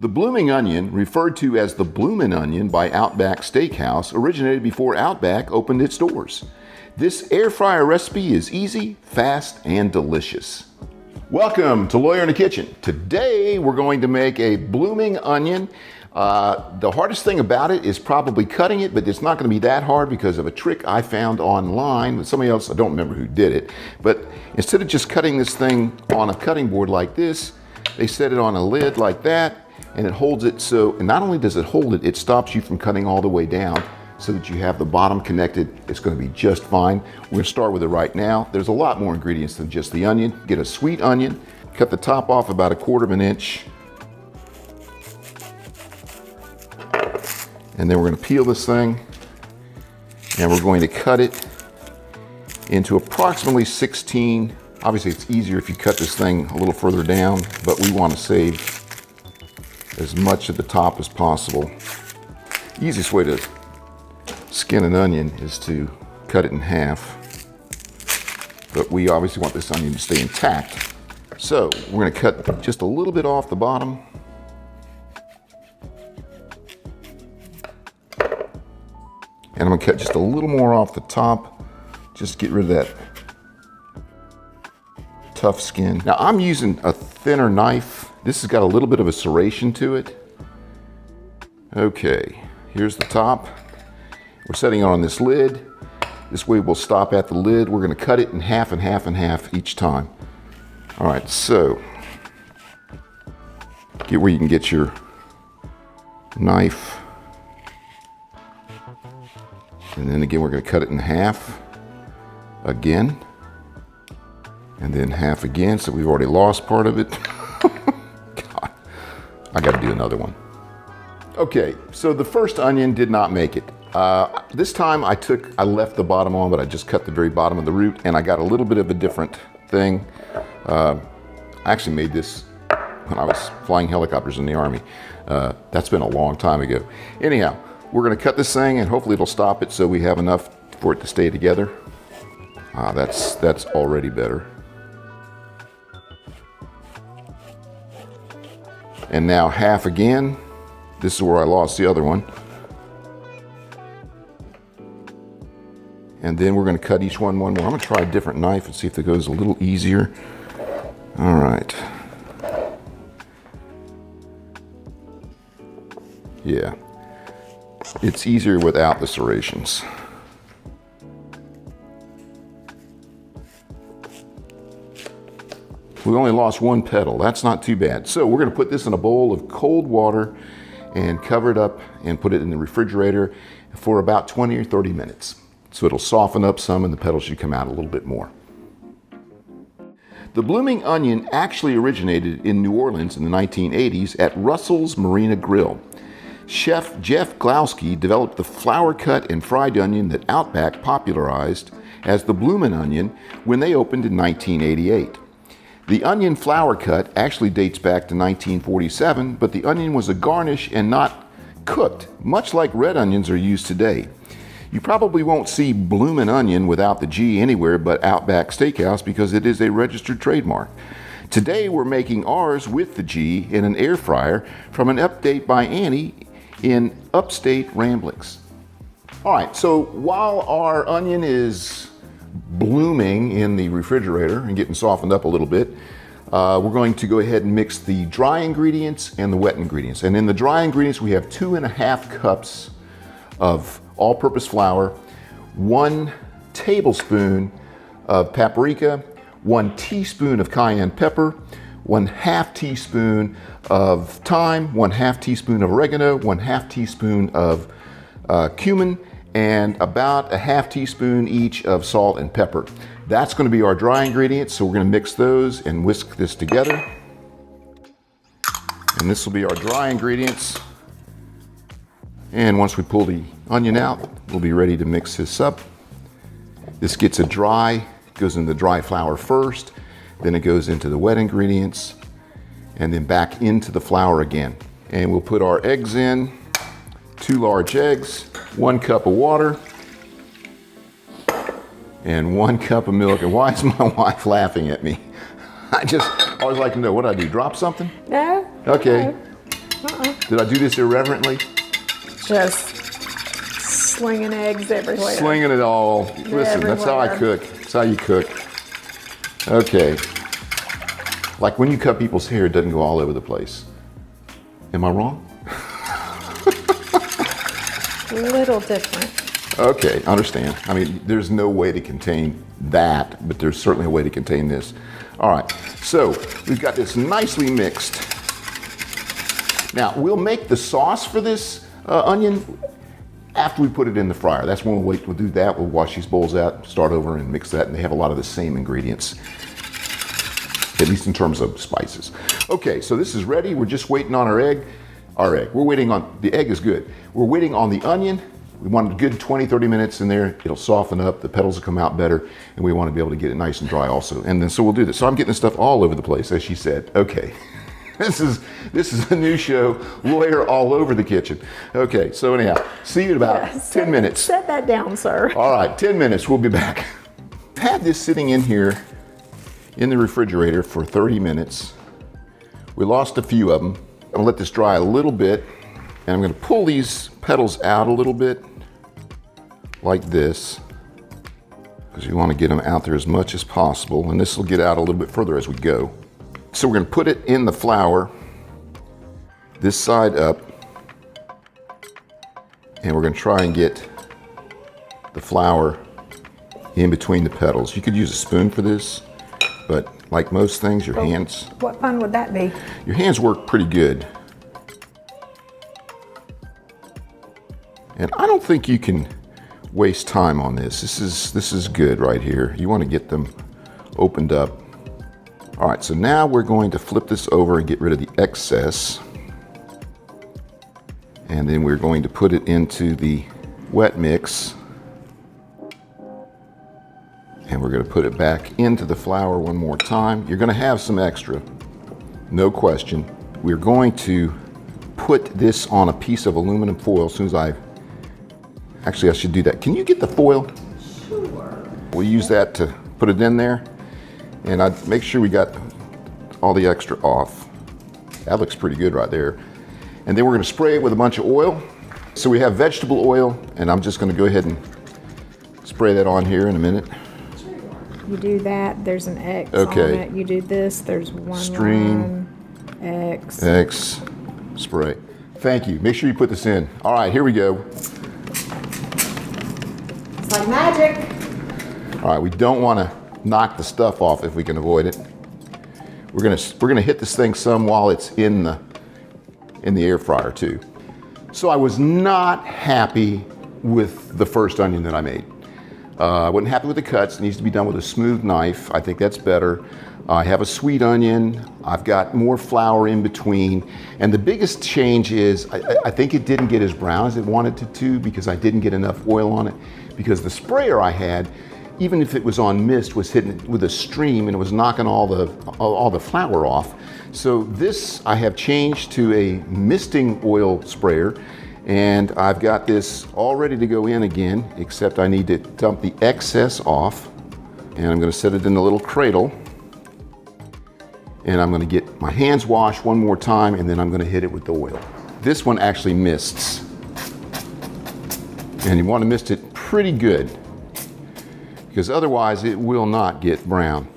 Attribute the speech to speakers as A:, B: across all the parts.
A: The Bloomin Onion, referred to as the Bloomin Onion by Outback Steakhouse, originated before Outback opened its doors. This air fryer recipe is easy, fast, and delicious. Welcome to Lawyer in the Kitchen. Today we're going to make a Bloomin Onion. The hardest thing about it is probably cutting it, but it's not going to be that hard because of a trick I found online with somebody else. I don't remember who did it, but instead of just cutting this thing on a cutting board like this, they set it on a lid like that, and it holds it so, and not only does it hold it, it stops you from cutting all the way down so that you have the bottom connected. It's going to be just fine. We're going to start with it right now. There's a lot more ingredients than just the onion. Get a sweet onion, cut the top off about 1/4 inch. And then we're going to peel this thing, and we're going to cut it into approximately 16. Obviously it's easier if you cut this thing a little further down, but we want to save as much at the top as possible. The easiest way to skin an onion is to cut it in half, but we obviously want this onion to stay intact. So we're going to cut just a little bit off the bottom. And I'm going to cut just a little more off the top, just to get rid of that tough skin. Now I'm using a thinner knife. This has got a little bit of a serration to it. Okay, here's the top. We're setting it on this lid. This way we'll stop at the lid. We're going to cut it in half and half and half each time. All right, so get where you can get your knife. And then again, we're going to cut it in half again. And then half again, so we've already lost part of it. God, I got to do another one. Okay, so the first onion did not make it. This time I left the bottom on, but I just cut the very bottom of the root, and I got a little bit of a different thing. I actually made this when I was flying helicopters in the Army. That's been a long time ago. Anyhow, we're going to cut this thing, and hopefully it'll stop it so we have enough for it to stay together. That's already better. And now half again. This is where I lost the other one. And then we're going to cut each one more. I'm going to try a different knife and see if it goes a little easier. All right. Yeah. It's easier without the serrations. We only lost one petal. That's not too bad. So we're going to put this in a bowl of cold water and cover it up and put it in the refrigerator for about 20 or 30 minutes. So it'll soften up some and the petals should come out a little bit more. The Bloomin Onion actually originated in New Orleans in the 1980s at Russell's Marina Grill. Chef Jeff Glowski developed the flour cut and fried onion that Outback popularized as the Bloomin Onion when they opened in 1988. The onion flour cut actually dates back to 1947, but the onion was a garnish and not cooked, much like red onions are used today. You probably won't see Bloomin Onion without the G anywhere but Outback Steakhouse because it is a registered trademark. Today we're making ours with the G in an air fryer from an update by Annie in Upstate Ramblings. All right, so while our onion is blooming in the refrigerator and getting softened up a little bit, we're going to go ahead and mix the dry ingredients and the wet ingredients. And in the dry ingredients, we have 2½ cups of all-purpose flour, 1 tablespoon of paprika, 1 teaspoon of cayenne pepper, 1/2 teaspoon of thyme, 1/2 teaspoon of oregano, 1/2 teaspoon of cumin, and about 1/2 teaspoon each of salt and pepper. That's going to be our dry ingredients, so we're going to mix those and whisk this together. And this will be our dry ingredients. And once we pull the onion out, we'll be ready to mix this up. This gets it dry, goes in the dry flour first, then it goes into the wet ingredients, and then back into the flour again. And we'll put our eggs in, 2 large eggs, 1 cup of water, and 1 cup of milk. And why is my wife laughing at me? I just always like to know, what do I do, drop something?
B: No.
A: Okay.
B: No.
A: Did I do this irreverently?
B: Just slinging eggs everywhere.
A: Slinging it all. Listen, that's how I cook. That's how you cook. Okay. Like when you cut people's hair, it doesn't go all over the place. Am I wrong?
B: A little different.
A: Okay, understand. I mean, there's no way to contain that, but there's certainly a way to contain this. All right, so we've got this nicely mixed. Now, we'll make the sauce for this onion after we put it in the fryer. That's when we'll do that. We'll wash these bowls out, start over and mix that, and they have a lot of the same ingredients, at least in terms of spices. Okay, so this is ready. We're just waiting on our egg. We're waiting on, the egg is good. We're waiting on the onion. We want a good 20, 30 minutes in there. It'll soften up, the petals will come out better, and we want to be able to get it nice and dry also. And then, so we'll do this. So I'm getting this stuff all over the place, as she said. Okay, this is a new show, lawyer all over the kitchen. Okay, so anyhow, see you in about 10 minutes.
B: Set that down, sir.
A: All right, 10 minutes, we'll be back. I've had this sitting in here in the refrigerator for 30 minutes. We lost a few of them. I'm gonna let this dry a little bit, and I'm gonna pull these petals out a little bit, like this, because you want to get them out there as much as possible, and this will get out a little bit further as we go. So we're going to put it in the flour, this side up, and we're going to try and get the flour in between the petals. You could use a spoon for this, but like most things, your hands...
B: What fun would that be?
A: Your hands work pretty good. And I don't think you can waste time on this. This is good right here. You want to get them opened up. All right, so now we're going to flip this over and get rid of the excess. And then we're going to put it into the wet mix. And we're going to put it back into the flour one more time. You're going to have some extra, no question. We're going to put this on a piece of aluminum foil as soon as Actually, I should do that. Can you get the foil?
B: Sure.
A: We'll use that to put it in there. And I'd make sure we got all the extra off. That looks pretty good right there. And then we're going to spray it with a bunch of oil. So we have vegetable oil, and I'm just going to go ahead and spray that on here in a minute.
B: You do that, there's an X
A: on
B: it. You do this, there's one
A: stream,
B: line, X.
A: X, spray. Thank you. Make sure you put this in. All right, here we go.
B: It's like magic.
A: All right, we don't want to knock the stuff off if we can avoid it. We're gonna hit this thing some while it's in the air fryer too. So I was not happy with the first onion that I made. I wasn't happy with the cuts. It needs to be done with a smooth knife. I think that's better. I have a sweet onion. I've got more flour in between. And the biggest change is I think it didn't get as brown as it wanted it to because I didn't get enough oil on it. Because the sprayer I had, even if it was on mist, was hitting it with a stream and it was knocking all the flour off. So this I have changed to a misting oil sprayer. And I've got this all ready to go in again, except I need to dump the excess off. And I'm going to set it in the little cradle. And I'm going to get my hands washed one more time, and then I'm going to hit it with the oil. This one actually mists. And you want to mist it pretty good, because otherwise it will not get brown.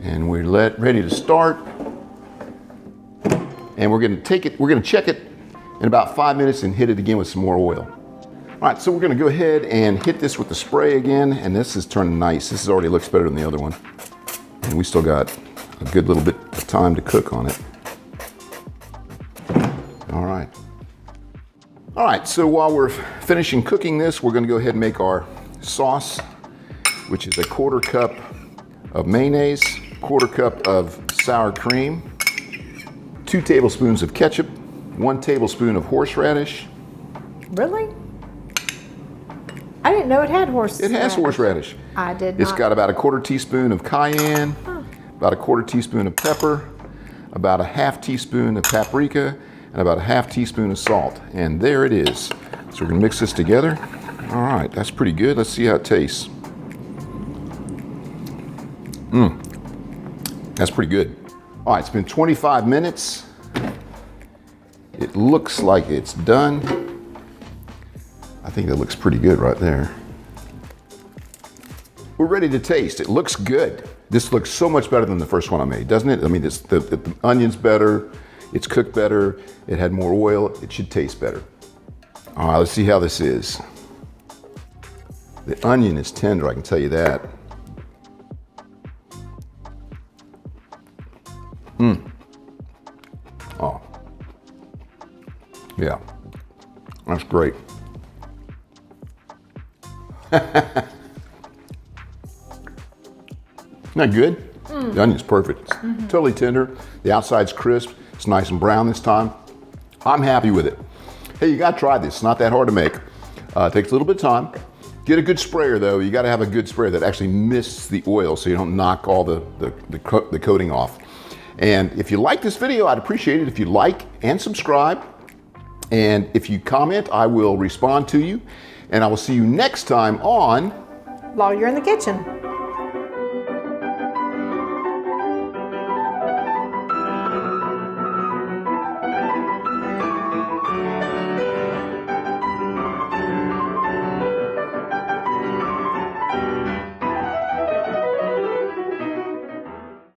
A: And we're ready to start. And we're going to take it, we're going to check it in about 5 minutes and hit it again with some more oil. All right, so we're going to go ahead and hit this with the spray again, and this is turning nice. This already looks better than the other one. And we still got a good little bit of time to cook on it. All right. All right, so while we're finishing cooking this, we're going to go ahead and make our sauce, which is a 1/4 cup of mayonnaise, 1/4 cup of sour cream, 2 tablespoons of ketchup, 1 tablespoon of horseradish.
B: Really? I didn't know it had horseradish.
A: It has horseradish.
B: I did not.
A: It's got about a 1/4 teaspoon of cayenne, about a 1/4 teaspoon of pepper, about a 1/2 teaspoon of paprika, and about a 1/2 teaspoon of salt. And there it is. So we're gonna mix this together. All right, that's pretty good. Let's see how it tastes. That's pretty good. All right, it's been 25 minutes. It looks like it's done. I think that looks pretty good right there. We're ready to taste. It looks good. This looks so much better than the first one I made, doesn't it? I mean, the onion's better, it's cooked better, it had more oil, it should taste better. All right, let's see how this is. The onion is tender, I can tell you that. Oh. Yeah, that's great. Isn't that good? The onion's perfect. It's totally tender. The outside's crisp. It's nice and brown this time. I'm happy with it. Hey, you gotta try this. It's not that hard to make. It takes a little bit of time. Get a good sprayer though. You gotta have a good sprayer that actually mists the oil so you don't knock all the coating off. And if you like this video, I'd appreciate it if you like and subscribe. And if you comment, I will respond to you. And I will see you next time on
B: While you're in the kitchen.